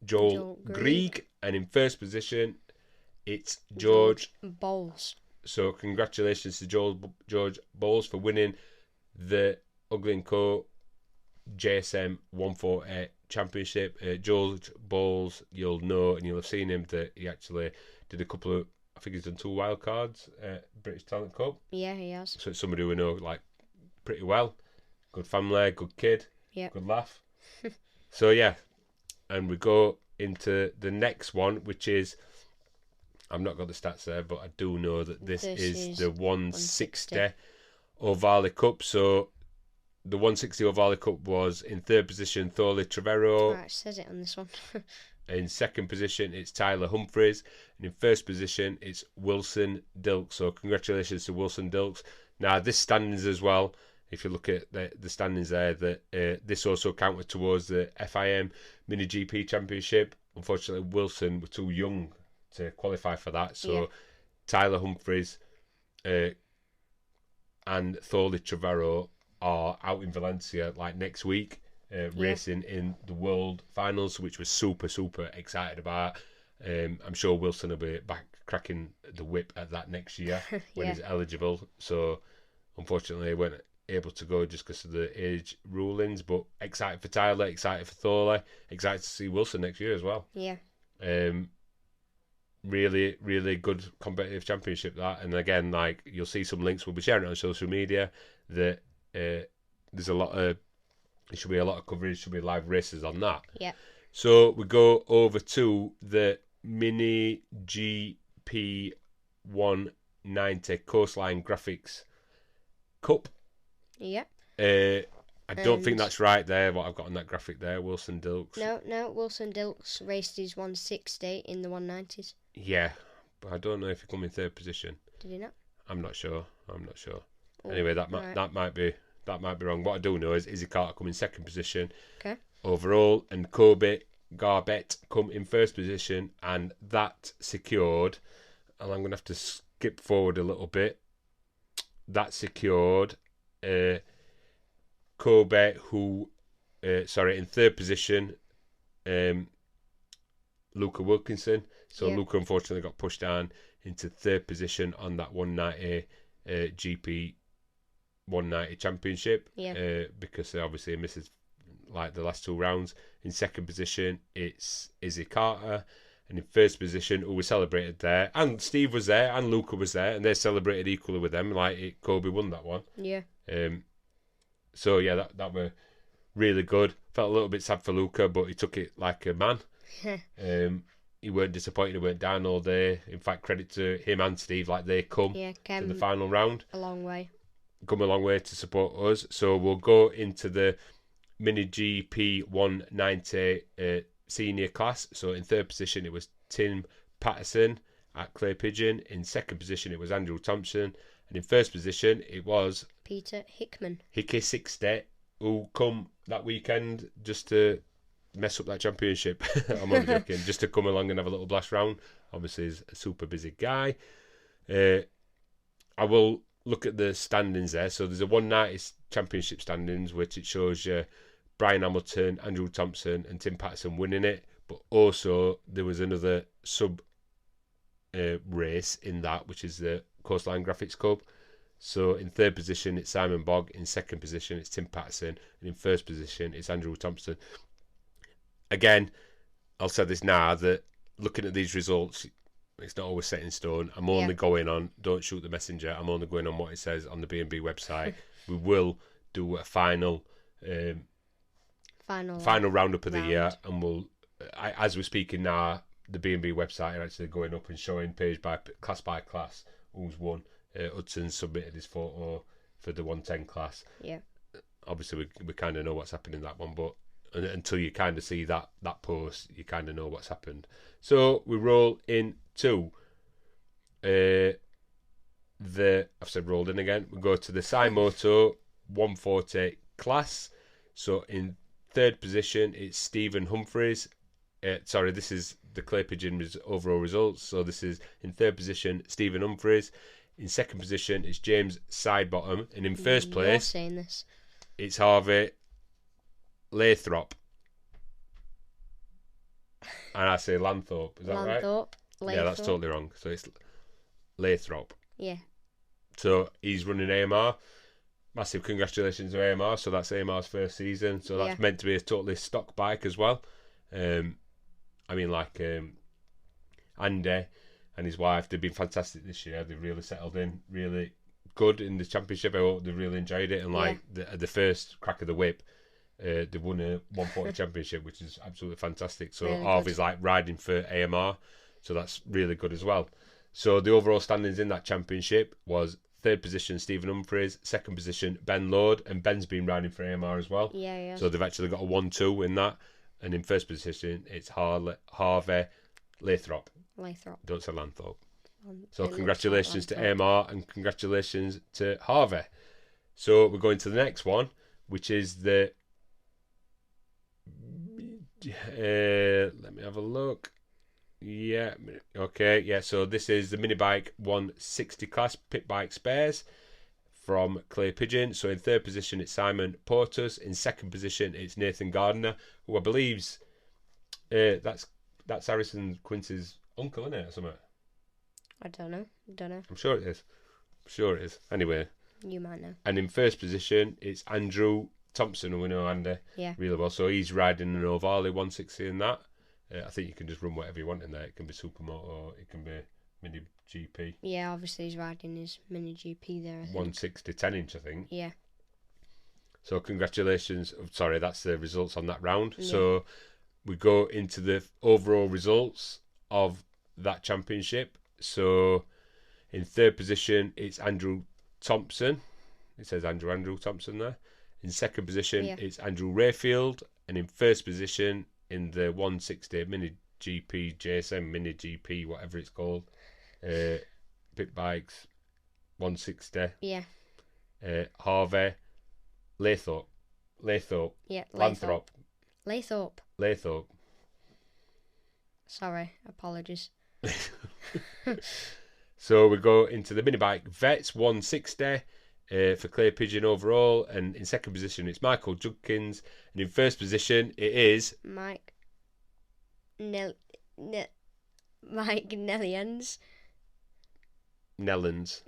Joel Grieg. And in first position, it's George Bowles. So congratulations to George Bowles for winning the Ugly & Co. JSM 140 Championship. George Bowles, you'll know and you'll have seen him that he actually did a couple of, I think he's done 2 wild cards at British Talent Cup. Yeah, he has. So it's somebody we know like pretty well. Good family, good kid, good laugh. So yeah, and we go into the next one, which is, I've not got the stats there, but I do know that this is the 160 Ohvale Cup. So the 160 Ohvale Cup was in third position Thorley Trevero. Right, it says it on this one. In second position, it's Tyler Humphreys. And in first position, it's Wilson Dilks. So congratulations to Wilson Dilks. Now, this standings as well, if you look at the standings there, that this also counted towards the FIM Mini GP Championship. Unfortunately, Wilson were too young to qualify for that. So Tyler Humphreys and Thorley Trevero are out in Valencia like next week. Racing in the World Finals, which we're super excited about. I'm sure Wilson will be back cracking the whip at that next year when he's eligible. So unfortunately, he weren't able to go just because of the age rulings. But excited for Tyler, excited for Thorley, excited to see Wilson next year as well. Yeah. Really good competitive championship that. And again, like you'll see some links. We'll be sharing it on social media. That there's a lot of. There should be a lot of coverage, should be live races on that. Yeah. So we go over to the Mini GP 190 Coastline Graphics Cup. Yeah. I don't think that's right there, what I've got on that graphic there, Wilson Dilks. No, Wilson Dilks raced his 160 in the 190s. Yeah, but I don't know if he come in third position. Did he not? I'm not sure. Anyway, that might be wrong. What I do know is Izzy Carter come in second position overall, and Kobe Garbett come in first position, and that secured, and I'm going to have to skip forward a little bit, that secured Kobe, who, in third position, Luca Wilkinson. So Luca unfortunately got pushed down into third position on that 190 GP 190 championship because obviously he misses like the last 2 rounds. In second position, it's Izzy Carter. And in first position, who we celebrated there, and Steve was there, and Luca was there, and they celebrated equally with them. Kobe won that one. Yeah. So yeah, that were really good. Felt a little bit sad for Luca, but he took it like a man. He weren't disappointed. He weren't down all day. In fact, credit to him and Steve, like they come to the final round. A long way. Come a long way to support us. So we'll go into the Mini GP 190 senior class. So in third position, it was Tim Patterson at Clay Pigeon. In second position, it was Andrew Thompson. And in first position, it was Peter Hickman. Hickey 60, who come that weekend just to mess up that championship. I'm only joking. Just to come along and have a little blast round. Obviously, he's a super busy guy. I will look at the standings there. So there's a 190 championship standings, which it shows you Brian Hamilton, Andrew Thompson, and Tim Patterson winning it. But also there was another sub race in that, which is the Coastline Graphics Cup. So in third position, it's Simon Bogg. In second position, it's Tim Patterson. And in first position, it's Andrew Thompson. Again, I'll say this now, that looking at these results, it's not always set in stone. I'm only going on, don't shoot the messenger, I'm only going on what it says on the B&B website. We will do a final roundup of the year, and we'll, as we're speaking now, the B&B website are actually going up and showing page by class who's won. Hudson submitted his photo for the 110 class. Yeah. Obviously, we kind of know what's happening in that one, but until you kind of see that post, you kind of know what's happened. So we roll into I've said rolled in again. We go to the Saimoto 140 class. So in third position, it's Stephen Humphreys. This is the Clay Pigeon overall results. So this is in third position, Stephen Humphreys. In second position, it's James Sidebottom. And in first place, you're saying this. It's Harvey Lathrop. And I say Lanthorpe. Is that right? Lathrop. Yeah, that's totally wrong. So it's Lathrop. Yeah. So he's running AMR. Massive congratulations to AMR. So that's AMR's first season. So that's meant to be a totally stock bike as well. Andy and his wife, they've been fantastic this year. They've really settled in, really good in the championship. I hope they really enjoyed it. And the first crack of the whip, they won a 140 championship, which is absolutely fantastic. So really Harvey's like riding for AMR, so that's really good as well. So the overall standings in that championship was third position Stephen Humphreys, second position Ben Lord, and Ben's been riding for AMR as well. Yeah. So they've actually got a 1-2 in that. And in first position, it's Harvey Lathrop. Don't say Lanthorpe. So congratulations to AMR and congratulations to Harvey. So we're going to the next one, which is the... let me have a look. Yeah, okay, yeah, so this is the mini bike 160 class pit bike spares from Clay Pigeon. So in third position, it's Simon Portus. In second position, it's Nathan Gardner, who I believe's that's Harrison Quincy's uncle, isn't it, or something? I don't know. I'm sure it is. Anyway. You might know. And in first position, it's Andrew Thompson, who we know Andy really well. So he's riding an Ohvale 160 in that. I think you can just run whatever you want in there. It can be Supermoto, it can be Mini GP. Yeah, obviously he's riding his Mini GP there, I think. 160 10-inch, I think. Yeah. So congratulations. Sorry, that's the results on that round. Yeah. So we go into the overall results of that championship. So in third position, it's Andrew Thompson. It says Andrew Thompson there. In second position, it's Andrew Rayfield. And in first position, in the 160 Mini GP, JSM Mini GP, whatever it's called, pit bikes, 160. Yeah. Harvey Lathrop. Yeah, Lathrop. Lathrop. Sorry, apologies. So we go into the mini bike Vets 160 for Clay Pigeon overall, and in second position it's Michael Judkins, and in first position it is Mike Nellians. Nellens.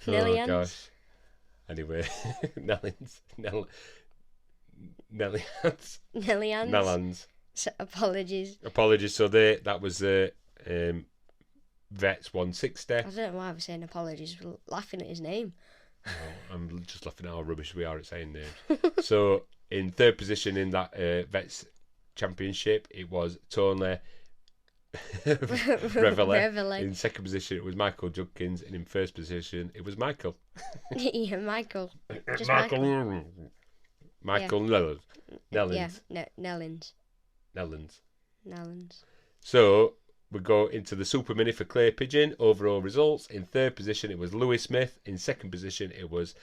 Oh gosh. Anyway, Nellans. So, apologies. So that was Vets 160. I don't know why I was saying apologies. We're laughing at his name. Oh, I'm just laughing at how rubbish we are at saying names. So in third position in that Vets Championship, it was Tony Revele. In second position, it was Michael Judkins, and in first position, it was Michael. Yeah, Michael. Just Michael Nellens. Yeah, Nellens. So we go into the Super Mini for Clay Pigeon. Overall results: in third position, it was Lewis Smith. In second position, it was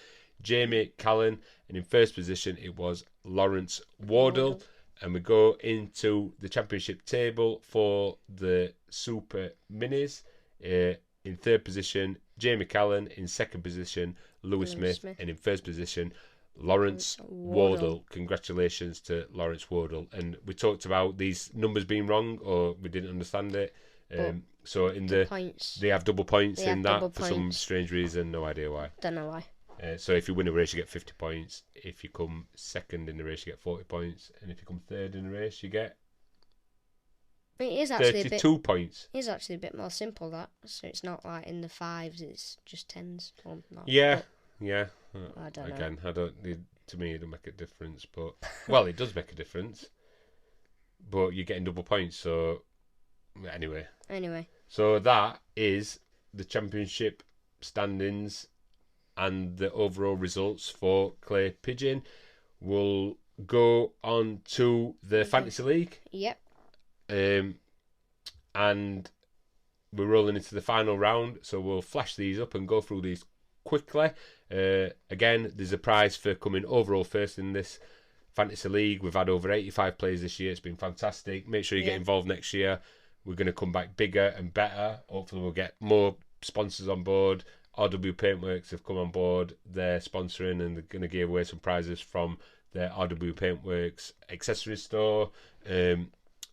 Jamie Callan, and in first position, it was Lawrence Wardle. And we go into the championship table for the Super Minis. In third position, Jamie Callan. In second position, Lewis Smith. And in first position, Lawrence Wardle. Congratulations to Lawrence Wardle. And we talked about these numbers being wrong, or we didn't understand it. So in the points, they have double points in that for some strange reason. No idea why. Don't know why. So if you win a race, you get 50 points. If you come second in the race, you get 40 points. And if you come third in the race, you get it is actually 32 points. It is actually a bit more simple, that. So it's not like in the fives, it's just tens. Well, no, yeah. I don't Again, know. To me, it don't make a difference. But well, it does make a difference. But you're getting double points. So anyway. So that is the championship standings and the overall results for Clay Pigeon. We'll go on to the Fantasy League. Yep. And we're rolling into the final round, so we'll flash these up and go through these quickly. Again, there's a prize for coming overall first in this Fantasy League. We've had over 85 players this year. It's been fantastic. Make sure you get involved next year. We're going to come back bigger and better. Hopefully we'll get more sponsors on board. RW Paintworks have come on board. They're sponsoring and they're going to give away some prizes from their RW Paintworks accessory store.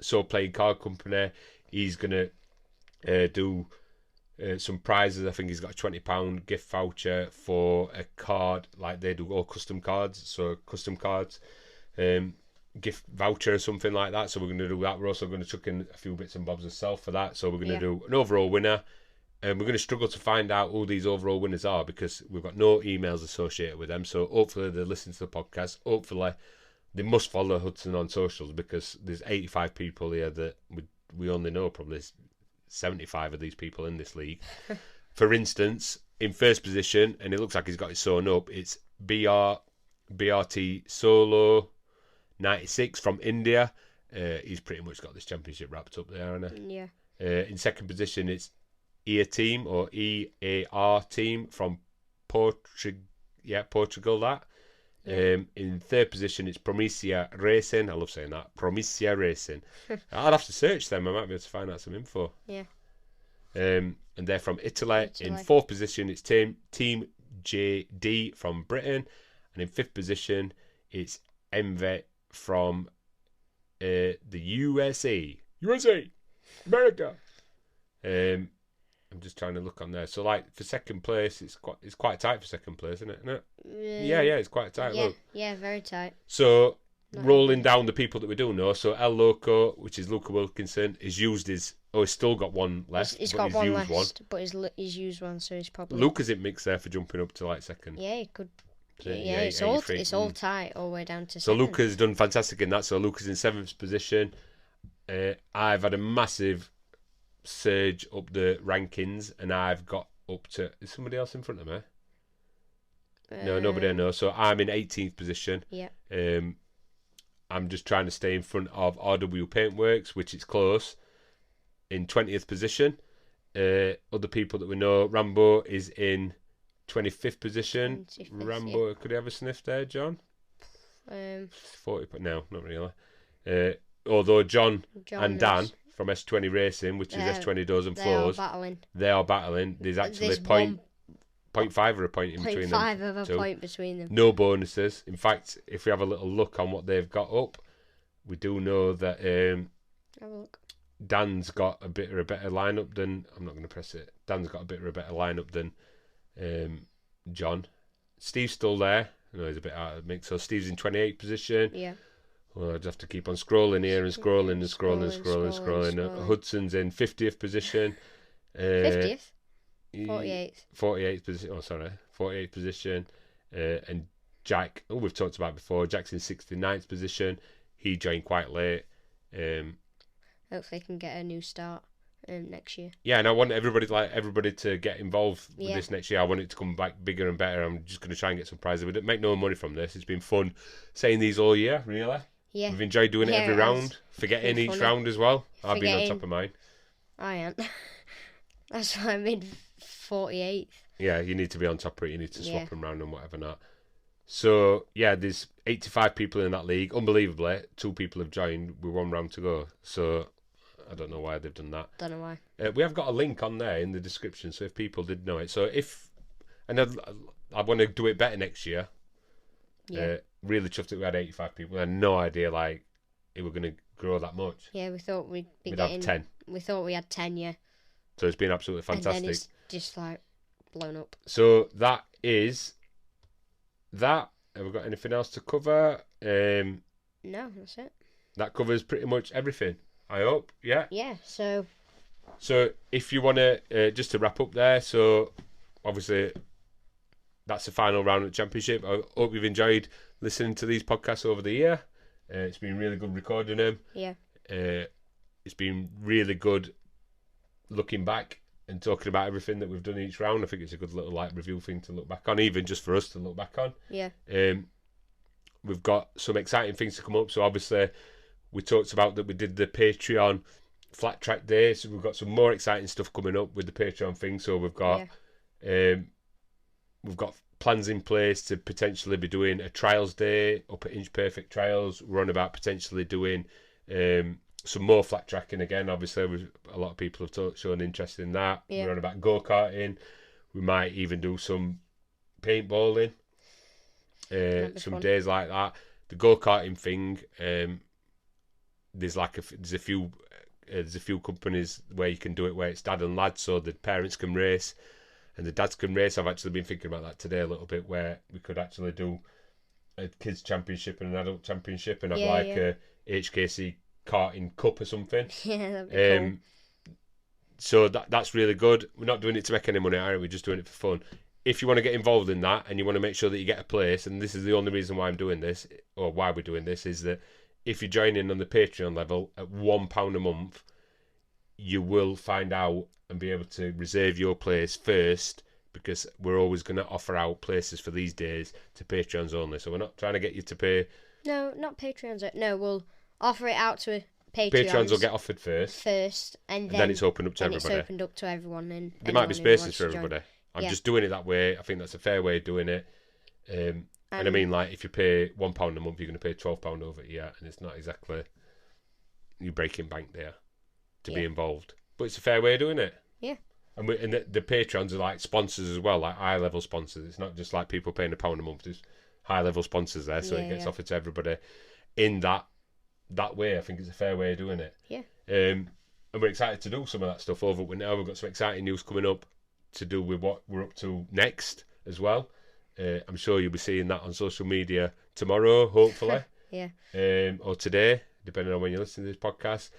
So Playing Card Company, he's going to do some prizes. I think he's got a £20 gift voucher for a card, like they do all custom cards. So custom cards, gift voucher or something like that. So we're going to do that. We're also going to chuck in a few bits and bobs ourselves for that. So we're going to do an overall winner. And we're going to struggle to find out who these overall winners are because we've got no emails associated with them. So hopefully they listen to the podcast. Hopefully they must follow Hudson on socials because there's 85 people here that we only know probably 75 of these people in this league. For instance, in first position, and it looks like he's got it sewn up, it's BRT Solo 96 from India. He's pretty much got this championship wrapped up there, hasn't he? Yeah. In second position, it's EAR team from Portugal. That. In third position, it's Promesia Racing. I love saying that. Promesia Racing. I'd have to search them. I might be able to find out some info. Yeah. And they're from Italy. In fourth position, it's Team JD from Britain. And in fifth position, it's MV from the USA. America. I'm just trying to look on there. So, like for second place, it's quite tight for second place, isn't it? Yeah, it's quite tight. Look. Yeah, very tight. So, rolling down the people that we do know. So, El Loco, which is Luca Wilkinson, is used his. Oh, he's still got one left. He's got one left, but he's used one, so he's probably. Luca's in mix there for jumping up to like second. Yeah, he could. Yeah, it's all tight all the way down to. So second. Luca's done fantastic in that. So Luca's in seventh position. I've had a massive surge up the rankings, and I've got up to. Is somebody else in front of me? No, nobody I know. So I'm in 18th position. Yeah. I'm just trying to stay in front of RW Paintworks, which is close. In 20th position. Other people that we know, Rambo is in 25th position. Rambo, could he have a sniff there, John? 40. No, not really. Although John and Dan from S20 Racing, which is S20 Doors and Floors, they are battling. There's actually 0.5 of a point in between them. 0.5 of a point between them. No bonuses. In fact, if we have a little look on what they've got up, we do know that Have a look. Dan's got a better lineup than. I'm not going to press it. Dan's got a better lineup than John. Steve's still there. I know he's a bit out of the mix. So Steve's in 28th position. Yeah. Well, I'd have to keep on scrolling here and scrolling. Hudson's in 50th position. 50th? 48th. 48th position. Oh, sorry. 48th position. And Jack, we've talked about before. Jack's in 69th position. He joined quite late. Hopefully, he can get a new start next year. Yeah, and I want everybody to get involved with this next year. I want it to come back bigger and better. I'm just going to try and get some prizes. We don't make no money from this. It's been fun saying these all year, really. Yeah. We've enjoyed doing it every round, forgetting each round as well. I've been on top of mine. I am. That's why I'm in 48th. Yeah, you need to be on top of it. You need to swap them round and whatever not. So, yeah, there's 85 people in that league. Unbelievably, 2 people have joined with 1 round to go. So, I don't know why they've done that. Don't know why. We have got a link on there in the description, so if people did know it. So, and I want to do it better next year. Yeah. Really chuffed that we had 85 people. I had no idea, it were going to grow that much. Yeah, we thought we'd have 10. We thought we had 10, yeah. So, it's been absolutely fantastic. And then it's just, blown up. So, that is that. Have we got anything else to cover? No, that's it. That covers pretty much everything, I hope. Yeah. Yeah, so if you want to, just to wrap up there, so obviously that's the final round of the championship. I hope you've enjoyed listening to these podcasts over the year. It's been really good recording them. Yeah. It's been really good looking back and talking about everything that we've done each round. I think it's a good little review thing to look back on, even just for us to look back on. Yeah. We've got some exciting things to come up. So obviously we talked about that we did the Patreon flat track day. So we've got some more exciting stuff coming up with the Patreon thing. So we've got plans in place to potentially be doing a trials day up at Inch Perfect Trials. We're on about potentially doing some more flat tracking again. Obviously, a lot of people have shown interest in that. Yeah. We're on about go-karting. We might even do some paintballing. Some days like that. The go-karting thing. There's a few companies where you can do it where it's dad and lad, so the parents can race and the dads can race. I've actually been thinking about that today a little bit, where we could actually do a kids championship and an adult championship and have a HKC karting cup or something. Yeah, that'd be cool. So that's really good. We're not doing it to make any money, are we? We're just doing it for fun. If you want to get involved in that and you want to make sure that you get a place, and this is the only reason why I'm doing this, or why we're doing this, is that if you join in on the Patreon level at £1 a month, you will find out and be able to reserve your place first, because we're always going to offer out places for these days to Patreons only. So we're not trying to get you to pay. No, not Patreons. No, we'll offer it out to Patreons. Patreons will get offered first, and then it's opened up to everybody. It's opened up to everyone. And there might be spaces for everybody. I'm just doing it that way. I think that's a fair way of doing it. And I mean, if you pay £1 a month, you're going to pay £12 over here, and it's not exactly you breaking bank there to be involved. But it's a fair way of doing it. Yeah. And the Patreons are like sponsors as well, like high level sponsors. It's not just like people paying £1 a month. There's high level sponsors there, so it gets offered to everybody in that way. I think it's a fair way of doing it. Yeah. And we're excited to do some of that stuff over with now. We've got some exciting news coming up to do with what we're up to next as well. I'm sure you'll be seeing that on social media tomorrow, hopefully. Yeah. Or today, depending on when you're listening to this podcast.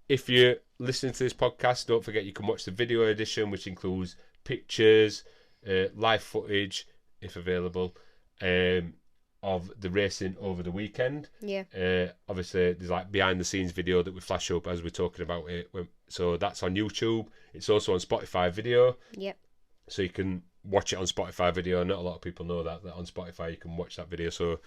If you're listening to this podcast, don't forget you can watch the video edition, which includes pictures, live footage, if available, of the racing over the weekend. Yeah. Obviously, there's behind the scenes video that we flash up as we're talking about it. So that's on YouTube. It's also on Spotify video. Yep. So you can watch it on Spotify video. Not a lot of people know that on Spotify you can watch that video. So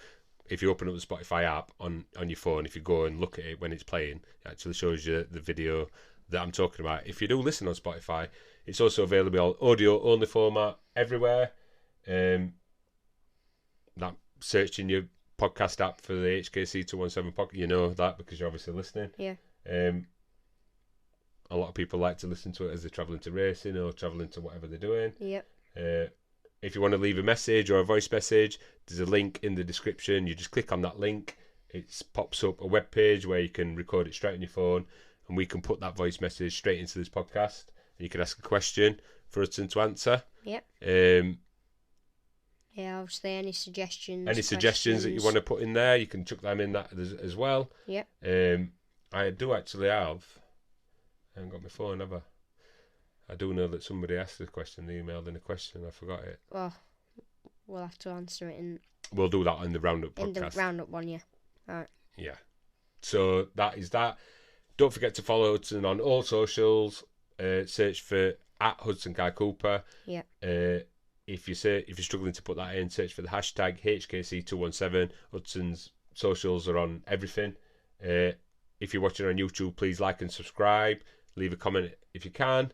if you open up the Spotify app on your phone, if you go and look at it when it's playing, it actually shows you the video that I'm talking about. If you do listen on Spotify, it's also available audio only format everywhere. That searching your podcast app for the HKC 217 podcast. You know that because you're obviously listening. Yeah. A lot of people like to listen to it as they're travelling to racing or travelling to whatever they're doing. Yep. If you want to leave a message or a voice message, there's a link in the description. You just click on that link. It pops up a web page where you can record it straight on your phone, and we can put that voice message straight into this podcast. You can ask a question for us to answer. Yep. Yeah, obviously any suggestions. Any suggestions that you want to put in there, you can chuck them in that as well. Yep. I do actually have. I haven't got my phone, have I? I do know that somebody asked a question. They emailed in a question. I forgot it. Well, we'll have to answer it in. We'll do that in the roundup podcast. In the roundup one, yeah. All right. Yeah. So that is that. Don't forget to follow Hudson on all socials. Search for @HudsonKaiCooper. Yeah. If you're struggling to put that in, search for the hashtag HKC217. Hudson's socials are on everything. If you're watching on YouTube, please like and subscribe. Leave a comment if you can.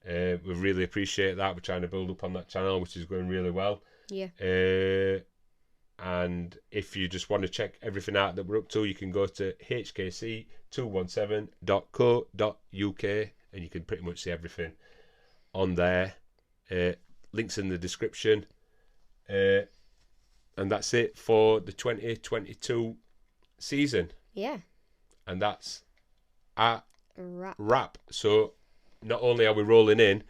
We really appreciate that. We're trying to build up on that channel, which is going really well. Yeah. And if you just want to check everything out that we're up to, you can go to hkc217.co.uk and you can pretty much see everything on there. Links in the description. And that's it for the 2022 season. Yeah. And that's a wrap. So not only are we rolling in,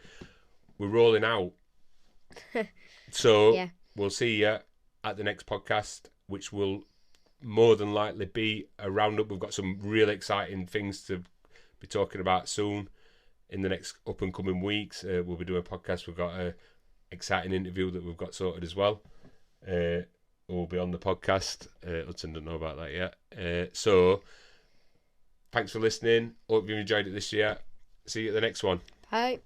we're rolling out. So yeah. We'll see you at the next podcast, which will more than likely be a roundup. We've got some really exciting things to be talking about soon in the next up and coming weeks. We'll be doing a podcast. We've got a exciting interview that we've got sorted as well. We'll be on the podcast. Hudson don't know about that yet. So thanks for listening. Hope you've enjoyed it this year. See you at the next one. Bye.